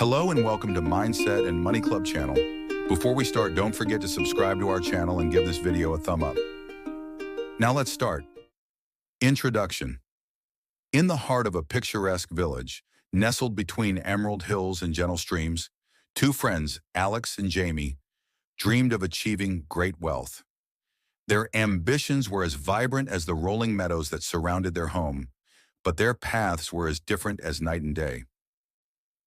Hello and welcome to Mindset and Money Club channel. Before we start, don't forget to subscribe to our channel and give this video a thumb up. Now let's start. Introduction. In the heart of a picturesque village, nestled between emerald hills and gentle streams, two friends, Alex and Jamie, dreamed of achieving great wealth. Their ambitions were as vibrant as the rolling meadows that surrounded their home, but their paths were as different as night and day.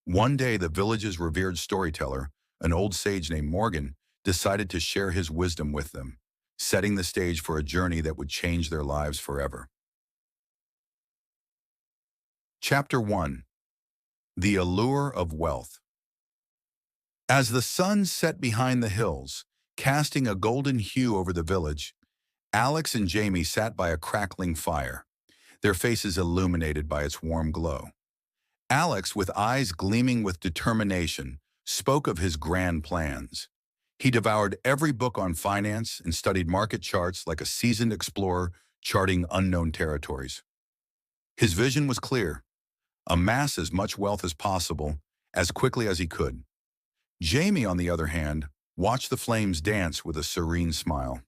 One day, the village's revered storyteller, an old sage named Morgan, decided to share his wisdom with them, setting the stage for a journey that would change their lives forever. Chapter 1. The Allure of Wealth. As the sun set behind the hills, casting a golden hue over the village, Alex and Jamie sat by a crackling fire, their faces illuminated by its warm glow. Alex, with eyes gleaming with determination, spoke of his grand plans. He devoured every book on finance and studied market charts like a seasoned explorer charting unknown territories. His vision was clear: amass as much wealth as possible, as quickly as he could. Jamie, on the other hand, watched the flames dance with a serene smile.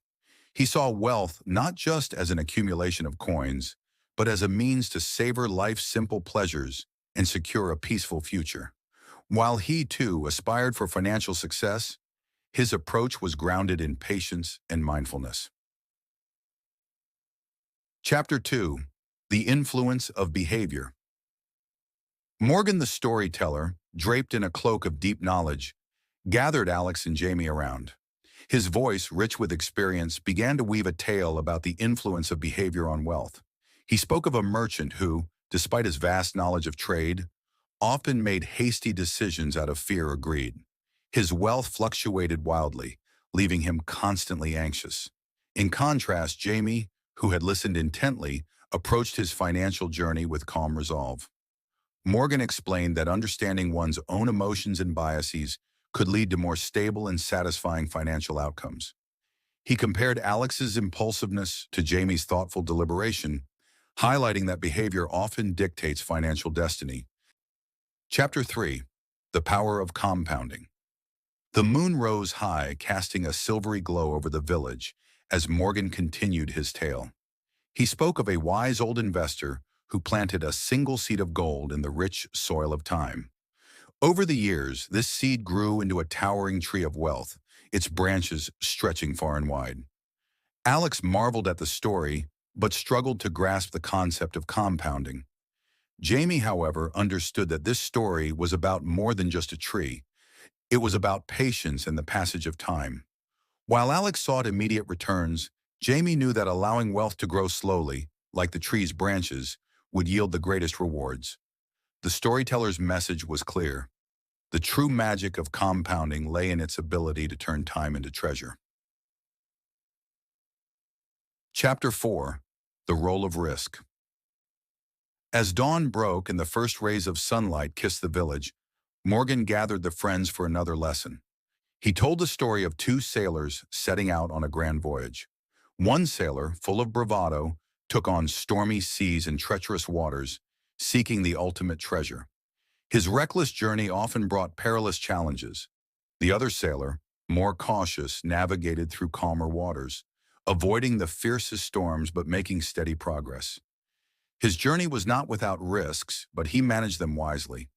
He saw wealth not just as an accumulation of coins, but as a means to savor life's simple pleasures and secure a peaceful future. While he, too, aspired for financial success, his approach was grounded in patience and mindfulness. Chapter 2. The Influence of Behavior. Morgan the storyteller, draped in a cloak of deep knowledge, gathered Alex and Jamie around. His voice, rich with experience, began to weave a tale about the influence of behavior on wealth. He spoke of a merchant who, despite his vast knowledge of trade, often made hasty decisions out of fear or greed. His wealth fluctuated wildly, leaving him constantly anxious. In contrast, Jamie, who had listened intently, approached his financial journey with calm resolve. Morgan explained that understanding one's own emotions and biases could lead to more stable and satisfying financial outcomes. He compared Alex's impulsiveness to Jamie's thoughtful deliberation, highlighting that behavior often dictates financial destiny. Chapter 3. The Power of Compounding. The moon rose high, casting a silvery glow over the village as Morgan continued his tale. He spoke of a wise old investor who planted a single seed of gold in the rich soil of time. Over the years, this seed grew into a towering tree of wealth, its branches stretching far and wide. Alex marveled at the story, but struggled to grasp the concept of compounding. Jamie, however, understood that this story was about more than just a tree. It was about patience and the passage of time. While Alex sought immediate returns, Jamie knew that allowing wealth to grow slowly, like the tree's branches, would yield the greatest rewards. The storyteller's message was clear. The true magic of compounding lay in its ability to turn time into treasure. Chapter 4. The Role of Risk. As dawn broke and the first rays of sunlight kissed the village, Morgan gathered the friends for another lesson. He told the story of two sailors setting out on a grand voyage. One sailor, full of bravado, took on stormy seas and treacherous waters, seeking the ultimate treasure. His reckless journey often brought perilous challenges. The other sailor, more cautious, navigated through calmer waters, avoiding the fiercest storms but making steady progress. His journey was not without risks, but he managed them wisely.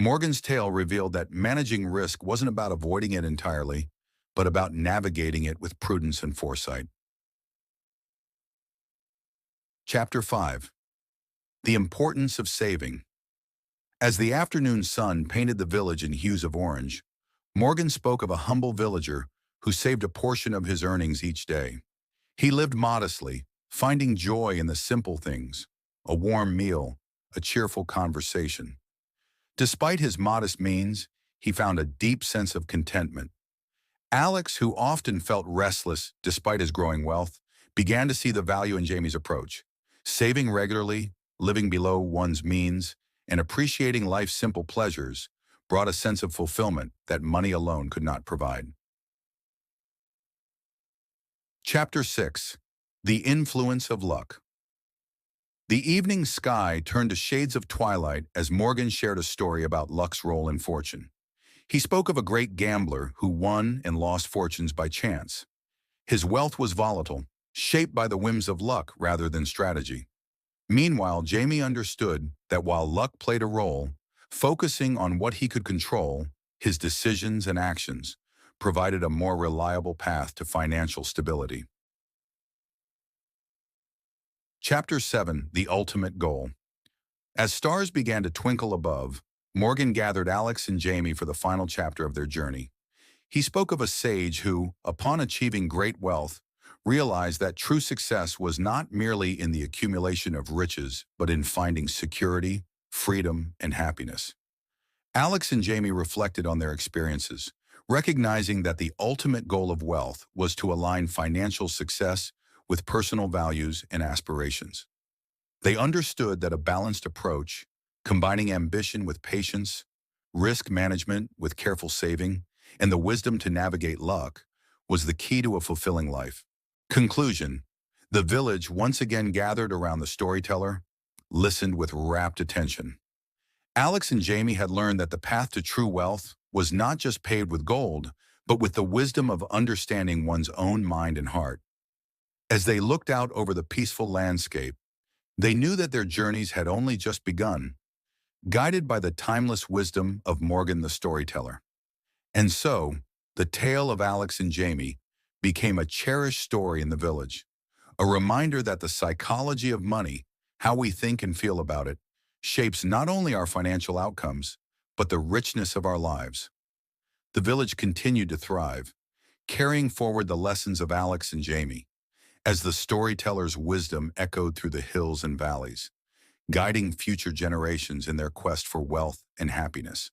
Morgan's tale revealed that managing risk wasn't about avoiding it entirely, but about navigating it with prudence and foresight. Chapter 5. The Importance of Saving. As the afternoon sun painted the village in hues of orange, Morgan spoke of a humble villager who saved a portion of his earnings each day. He lived modestly, finding joy in the simple things: a warm meal, a cheerful conversation. Despite his modest means, he found a deep sense of contentment. Alex, who often felt restless despite his growing wealth, began to see the value in Jamie's approach. Saving regularly, living below one's means, and appreciating life's simple pleasures brought a sense of fulfillment that money alone could not provide. Chapter 6. The Influence of Luck. The evening sky turned to shades of twilight as Morgan shared a story about luck's role in fortune. He spoke of a great gambler who won and lost fortunes by chance. His wealth was volatile, shaped by the whims of luck rather than strategy. Meanwhile, Jamie understood that while luck played a role, focusing on what he could control, his decisions and actions, provided a more reliable path to financial stability. Chapter 7: The Ultimate Goal. As stars began to twinkle above, Morgan gathered Alex and Jamie for the final chapter of their journey. He spoke of a sage who, upon achieving great wealth, realized that true success was not merely in the accumulation of riches, but in finding security, freedom, and happiness. Alex and Jamie reflected on their experiences, recognizing that the ultimate goal of wealth was to align financial success with personal values and aspirations. They understood that a balanced approach, combining ambition with patience, risk management with careful saving, and the wisdom to navigate luck, was the key to a fulfilling life. Conclusion: the village once again gathered around the storyteller, listened with rapt attention. Alex and Jamie had learned that the path to true wealth was not just paved with gold, but with the wisdom of understanding one's own mind and heart. As they looked out over the peaceful landscape, they knew that their journeys had only just begun, guided by the timeless wisdom of Morgan the storyteller. And so, the tale of Alex and Jamie became a cherished story in the village, a reminder that the psychology of money, how we think and feel about it, shapes not only our financial outcomes, but the richness of our lives. The village continued to thrive, carrying forward the lessons of Alex and Jamie, as the storyteller's wisdom echoed through the hills and valleys, guiding future generations in their quest for wealth and happiness.